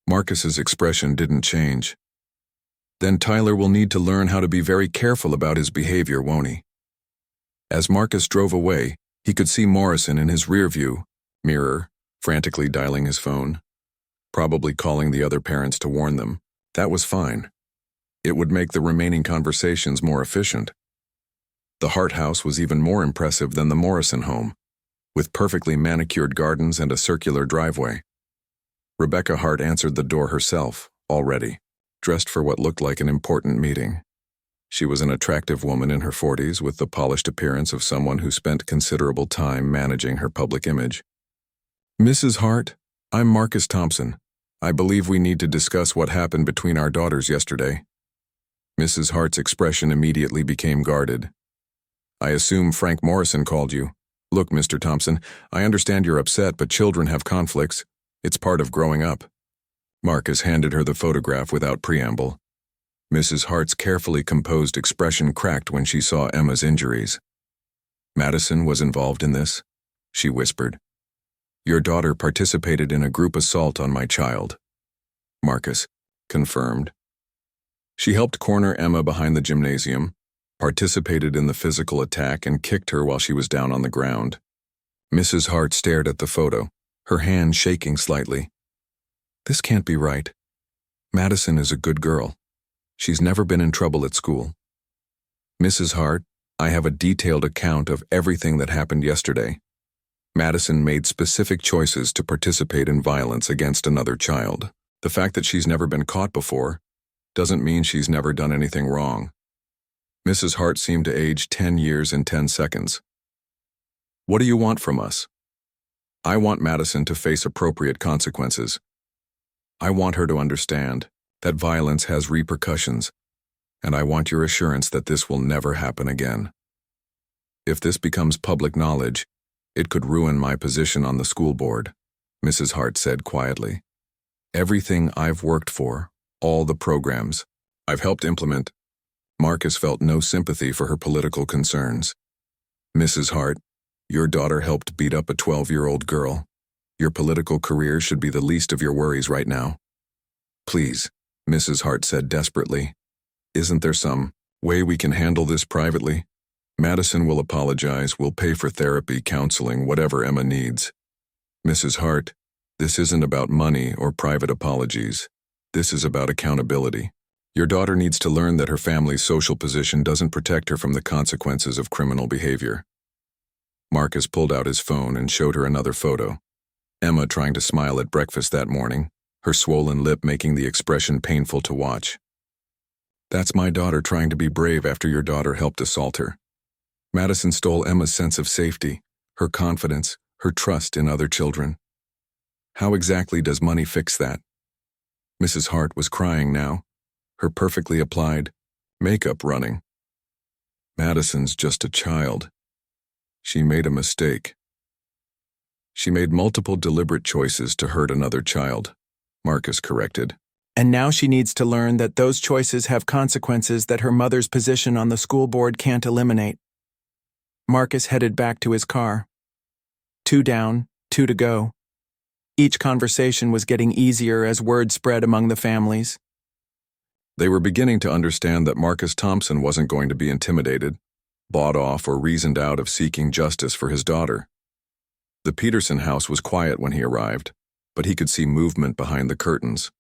Marcus's expression didn't change. Then Tyler will need to learn how to be very careful about his behavior, won't he? As Marcus drove away, he could see Morrison in his rearview mirror, frantically dialing his phone, probably calling the other parents to warn them. That was fine. It would make the remaining conversations more efficient. The Hart house was even more impressive than the Morrison home, with perfectly manicured gardens and a circular driveway. Rebecca Hart answered the door herself, already, dressed for what looked like an important meeting. She was an attractive woman in her 40s with the polished appearance of someone who spent considerable time managing her public image. Mrs. Hart, I'm Marcus Thompson. I believe we need to discuss what happened between our daughters yesterday. Mrs. Hart's expression immediately became guarded. I assume Frank Morrison called you. Look, Mr. Thompson, I understand you're upset, but children have conflicts. It's part of growing up. Marcus handed her the photograph without preamble. Mrs. Hart's carefully composed expression cracked when she saw Emma's injuries. Madison was involved in this, she whispered. Your daughter participated in a group assault on my child. Marcus confirmed. She helped corner Emma behind the gymnasium, participated in the physical attack, and kicked her while she was down on the ground. Mrs. Hart stared at the photo, her hand shaking slightly. This can't be right. Madison is a good girl. She's never been in trouble at school. Mrs. Hart, I have a detailed account of everything that happened yesterday. Madison made specific choices to participate in violence against another child. The fact that she's never been caught before doesn't mean she's never done anything wrong. Mrs. Hart seemed to age 10 years in 10 seconds. What do you want from us? I want Madison to face appropriate consequences. I want her to understand that violence has repercussions, and I want your assurance that this will never happen again. If this becomes public knowledge, it could ruin my position on the school board, Mrs. Hart said quietly. Everything I've worked for, all the programs I've helped implement. Marcus felt no sympathy for her political concerns. Mrs. Hart, your daughter helped beat up a 12-year-old girl. Your political career should be the least of your worries right now. Please, Mrs. Hart said desperately. Isn't there some way we can handle this privately? Madison will apologize, we'll pay for therapy, counseling, whatever Emma needs. Mrs. Hart, this isn't about money or private apologies. This is about accountability. Your daughter needs to learn that her family's social position doesn't protect her from the consequences of criminal behavior. Marcus pulled out his phone and showed her another photo. Emma trying to smile at breakfast that morning, her swollen lip making the expression painful to watch. That's my daughter trying to be brave after your daughter helped assault her. Madison stole Emma's sense of safety, her confidence, her trust in other children. How exactly does money fix that? Mrs. Hart was crying now, her perfectly applied makeup running. Madison's just a child. She made a mistake. She made multiple deliberate choices to hurt another child, Marcus corrected. And now she needs to learn that those choices have consequences that her mother's position on the school board can't eliminate. Marcus headed back to his car. 2 down, 2 to go. Each conversation was getting easier as word spread among the families. They were beginning to understand that Marcus Thompson wasn't going to be intimidated, bought off, or reasoned out of seeking justice for his daughter. The Peterson house was quiet when he arrived, but he could see movement behind the curtains.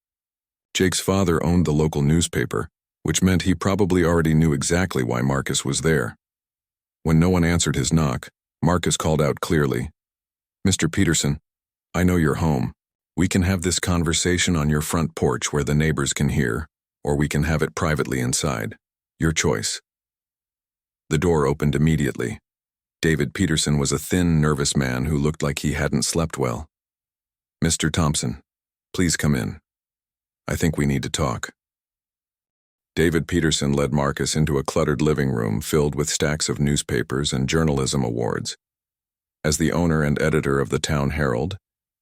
Jake's father owned the local newspaper, which meant he probably already knew exactly why Marcus was there. When no one answered his knock, Marcus called out clearly, "Mr. Peterson, I know you're home. We can have this conversation on your front porch where the neighbors can hear, or we can have it privately inside. Your choice." The door opened immediately. David Peterson was a thin, nervous man who looked like he hadn't slept well. "Mr. Thompson, please come in. I think we need to talk." David Peterson led Marcus into a cluttered living room filled with stacks of newspapers and journalism awards. As the owner and editor of the Town Herald,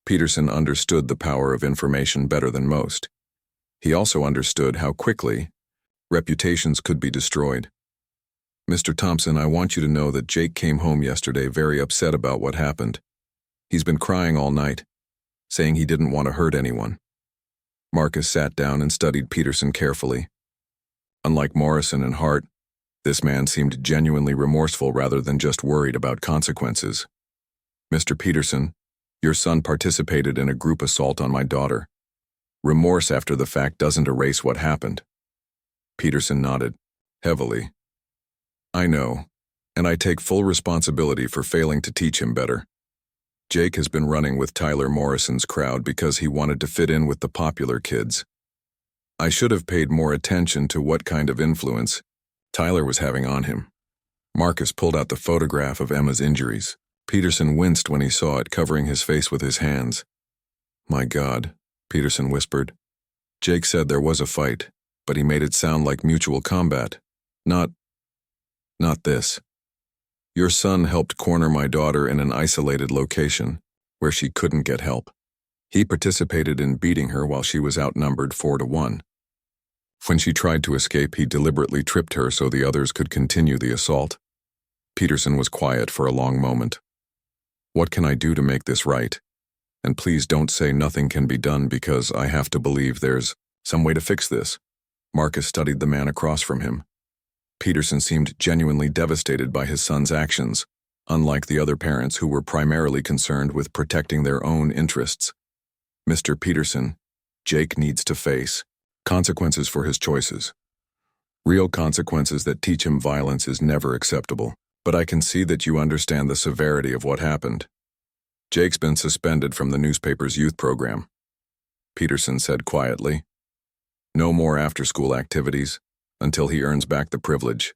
Peterson understood the power of information better than most. He also understood how quickly reputations could be destroyed. "Mr. Thompson, I want you to know that Jake came home yesterday very upset about what happened. He's been crying all night, saying he didn't want to hurt anyone." Marcus sat down and studied Peterson carefully. Unlike Morrison and Hart, this man seemed genuinely remorseful rather than just worried about consequences. "Mr. Peterson, your son participated in a group assault on my daughter. Remorse after the fact doesn't erase what happened." Peterson nodded, heavily. "I know, and I take full responsibility for failing to teach him better. Jake has been running with Tyler Morrison's crowd because he wanted to fit in with the popular kids. I should have paid more attention to what kind of influence Tyler was having on him." Marcus pulled out the photograph of Emma's injuries. Peterson winced when he saw it, covering his face with his hands. "My God," Peterson whispered. "Jake said there was a fight, but he made it sound like mutual combat. Not this. Your son helped corner my daughter in an isolated location where she couldn't get help. He participated in beating her while she was outnumbered 4-1. When she tried to escape, he deliberately tripped her so the others could continue the assault." Peterson was quiet for a long moment. "What can I do to make this right? And please don't say nothing can be done because I have to believe there's some way to fix this." Marcus studied the man across from him. Peterson seemed genuinely devastated by his son's actions, unlike the other parents who were primarily concerned with protecting their own interests. "Mr. Peterson, Jake needs to face consequences for his choices. Real consequences that teach him violence is never acceptable, but I can see that you understand the severity of what happened. Jake's been suspended from the newspaper's youth program," Peterson said quietly. "No more after-school activities until he earns back the privilege.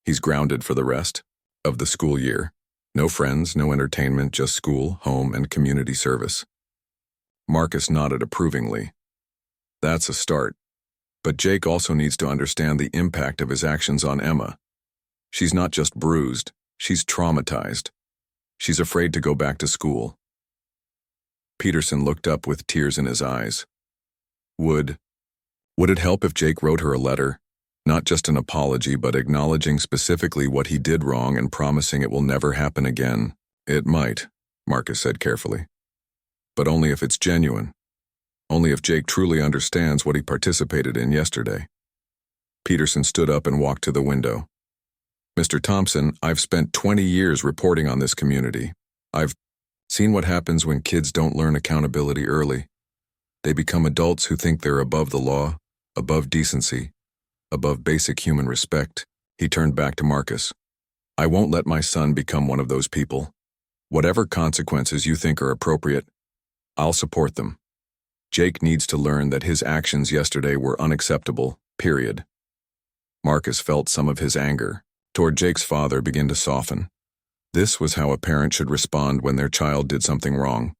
He's grounded for the rest of the school year. No friends, no entertainment, just school, home, and community service." Marcus nodded approvingly. "That's a start. But Jake also needs to understand the impact of his actions on Emma. She's not just bruised, she's traumatized. She's afraid to go back to school." Peterson looked up with tears in his eyes. Would it help if Jake wrote her a letter? Not just an apology, but acknowledging specifically what he did wrong and promising it will never happen again. "It might," Marcus said carefully. "But only if it's genuine. Only if Jake truly understands what he participated in yesterday." Peterson stood up and walked to the window. "Mr. Thompson, I've spent 20 years reporting on this community. I've seen what happens when kids don't learn accountability early. They become adults who think they're above the law, above decency, above basic human respect." He turned back to Marcus. "I won't let my son become one of those people. Whatever consequences you think are appropriate, I'll support them. Jake needs to learn that his actions yesterday were unacceptable, period." Marcus felt some of his anger toward Jake's father begin to soften. This was how a parent should respond when their child did something wrong,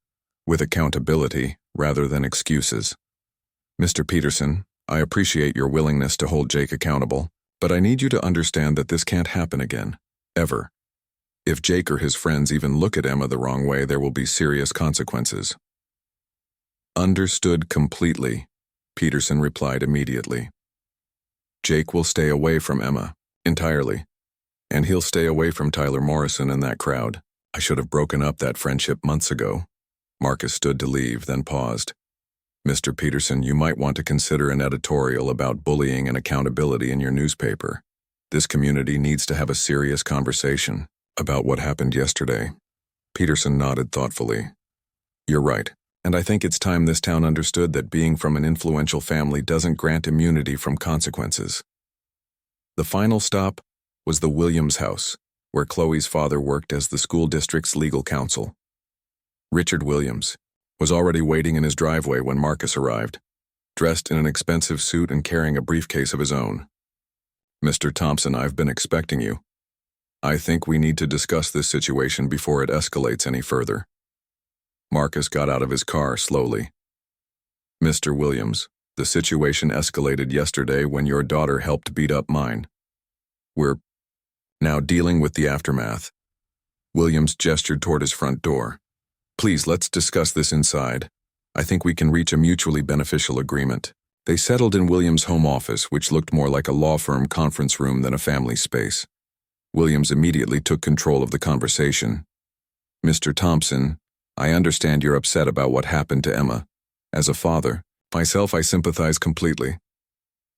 with accountability rather than excuses. "Mr. Peterson, I appreciate your willingness to hold Jake accountable, but I need you to understand that this can't happen again, ever. If Jake or his friends even look at Emma the wrong way, there will be serious consequences." "Understood completely," Peterson replied immediately. "Jake will stay away from Emma, entirely. And he'll stay away from Tyler Morrison and that crowd. I should have broken up that friendship months ago." Marcus stood to leave, then paused. "Mr. Peterson, you might want to consider an editorial about bullying and accountability in your newspaper. This community needs to have a serious conversation about what happened yesterday." Peterson nodded thoughtfully. "You're right, and I think it's time this town understood that being from an influential family doesn't grant immunity from consequences." The final stop was the Williams house, where Chloe's father worked as the school district's legal counsel. Richard Williams was already waiting in his driveway when Marcus arrived, dressed in an expensive suit and carrying a briefcase of his own. "Mr. Thompson, I've been expecting you." I think we need to discuss this situation before it escalates any further. Marcus got out of his car slowly. Mr. Williams, the situation escalated yesterday when your daughter helped beat up mine. We're now dealing with the aftermath. Williams gestured toward his front door. Please, let's discuss this inside. I think we can reach a mutually beneficial agreement. They settled in Williams' home office, which looked more like a law firm conference room than a family space. Williams immediately took control of the conversation. Mr. Thompson, I understand you're upset about what happened to Emma. As a father, myself, I sympathize completely.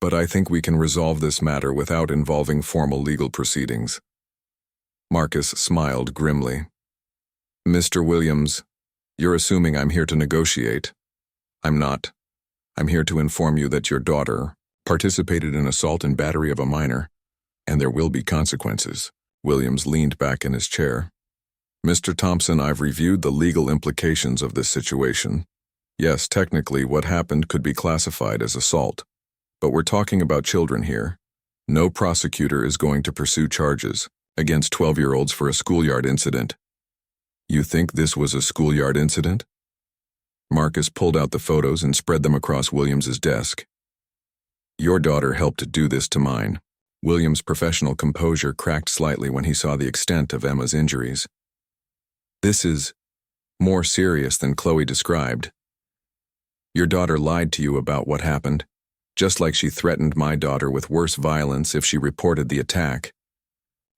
But I think we can resolve this matter without involving formal legal proceedings. Marcus smiled grimly. Mr. Williams, you're assuming I'm here to negotiate. I'm not. I'm here to inform you that your daughter participated in assault and battery of a minor, and there will be consequences. Williams leaned back in his chair. Mr. Thompson, I've reviewed the legal implications of this situation. Yes, technically, what happened could be classified as assault. But we're talking about children here. No prosecutor is going to pursue charges against 12-year-olds for a schoolyard incident. You think this was a schoolyard incident? Marcus pulled out the photos and spread them across Williams's desk. Your daughter helped do this to mine. Williams' professional composure cracked slightly when he saw the extent of Emma's injuries. This is more serious than Chloe described. Your daughter lied to you about what happened, just like she threatened my daughter with worse violence if she reported the attack.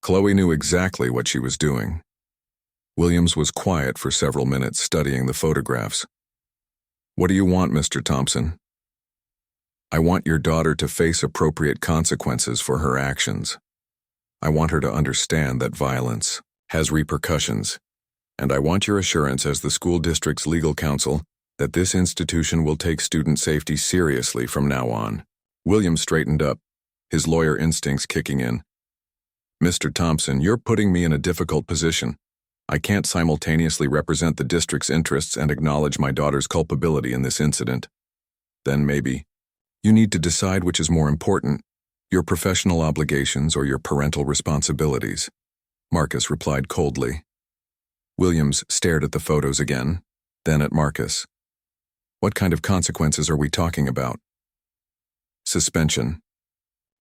Chloe knew exactly what she was doing. Williams was quiet for several minutes, studying the photographs. What do you want, Mr. Thompson? I want your daughter to face appropriate consequences for her actions. I want her to understand that violence has repercussions, and I want your assurance as the school district's legal counsel that this institution will take student safety seriously from now on. Williams straightened up, his lawyer instincts kicking in. Mr. Thompson, you're putting me in a difficult position. I can't simultaneously represent the district's interests and acknowledge my daughter's culpability in this incident. Then maybe you need to decide which is more important, your professional obligations or your parental responsibilities. Marcus replied coldly. Williams stared at the photos again, then at Marcus. What kind of consequences are we talking about? Suspension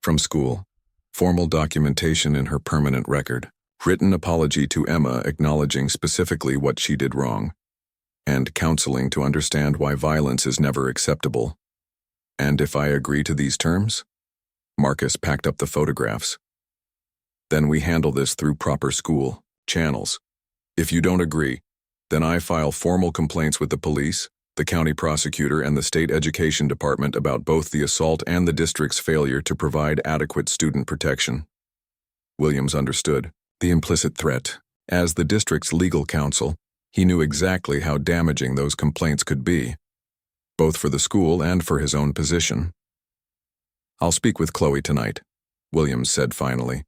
from school, formal documentation in her permanent record, written apology to Emma acknowledging specifically what she did wrong, and counseling to understand why violence is never acceptable. And if I agree to these terms? Marcus packed up the photographs. Then we handle this through proper school channels. If you don't agree, then I file formal complaints with the police, the county prosecutor, and the state education department about both the assault and the district's failure to provide adequate student protection. Williams understood the implicit threat. As the district's legal counsel, he knew exactly how damaging those complaints could be, both for the school and for his own position. I'll speak with Chloe tonight, Williams said finally,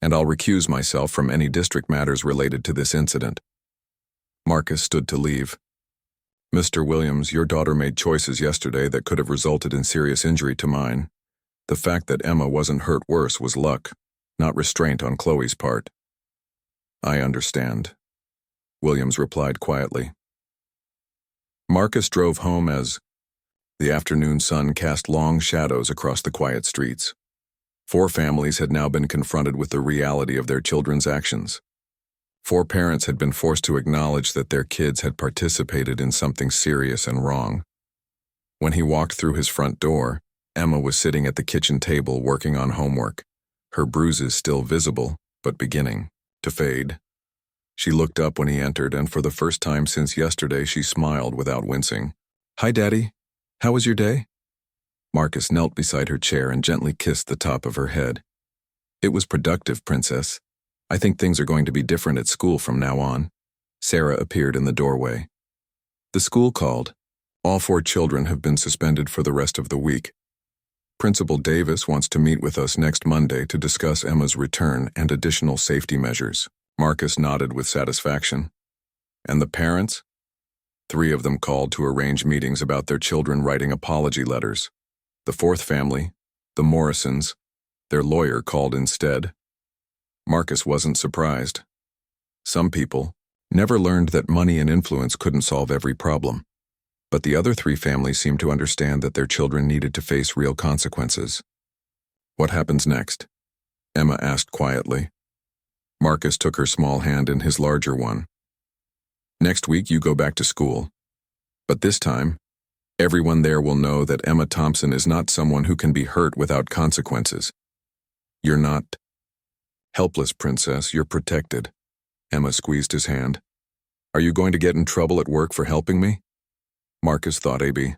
and I'll recuse myself from any district matters related to this incident. Marcus stood to leave. Mr. Williams, your daughter made choices yesterday that could have resulted in serious injury to mine. The fact that Emma wasn't hurt worse was luck, not restraint on Chloe's part. I understand, Williams replied quietly. Marcus drove home as the afternoon sun cast long shadows across the quiet streets. 4 families had now been confronted with the reality of their children's actions. 4 parents had been forced to acknowledge that their kids had participated in something serious and wrong. When he walked through his front door, Emma was sitting at the kitchen table working on homework, her bruises still visible, but beginning to fade. She looked up when he entered, and for the first time since yesterday she smiled without wincing. Hi, Daddy. How was your day? Marcus knelt beside her chair and gently kissed the top of her head. It was productive, Princess. I think things are going to be different at school from now on. Sarah appeared in the doorway. The school called. All 4 children have been suspended for the rest of the week. Principal Davis wants to meet with us next Monday to discuss Emma's return and additional safety measures. Marcus nodded with satisfaction. And the parents? 3 of them called to arrange meetings about their children writing apology letters. The 4th family, the Morrisons, their lawyer called instead. Marcus wasn't surprised. Some people never learned that money and influence couldn't solve every problem. But the other three families seemed to understand that their children needed to face real consequences. What happens next? Emma asked quietly. Marcus took her small hand in his larger one. Next week you go back to school. But this time, everyone there will know that Emma Thompson is not someone who can be hurt without consequences. You're not helpless, princess, you're protected. Emma squeezed his hand. Are you going to get in trouble at work for helping me? Marcus thought, AB.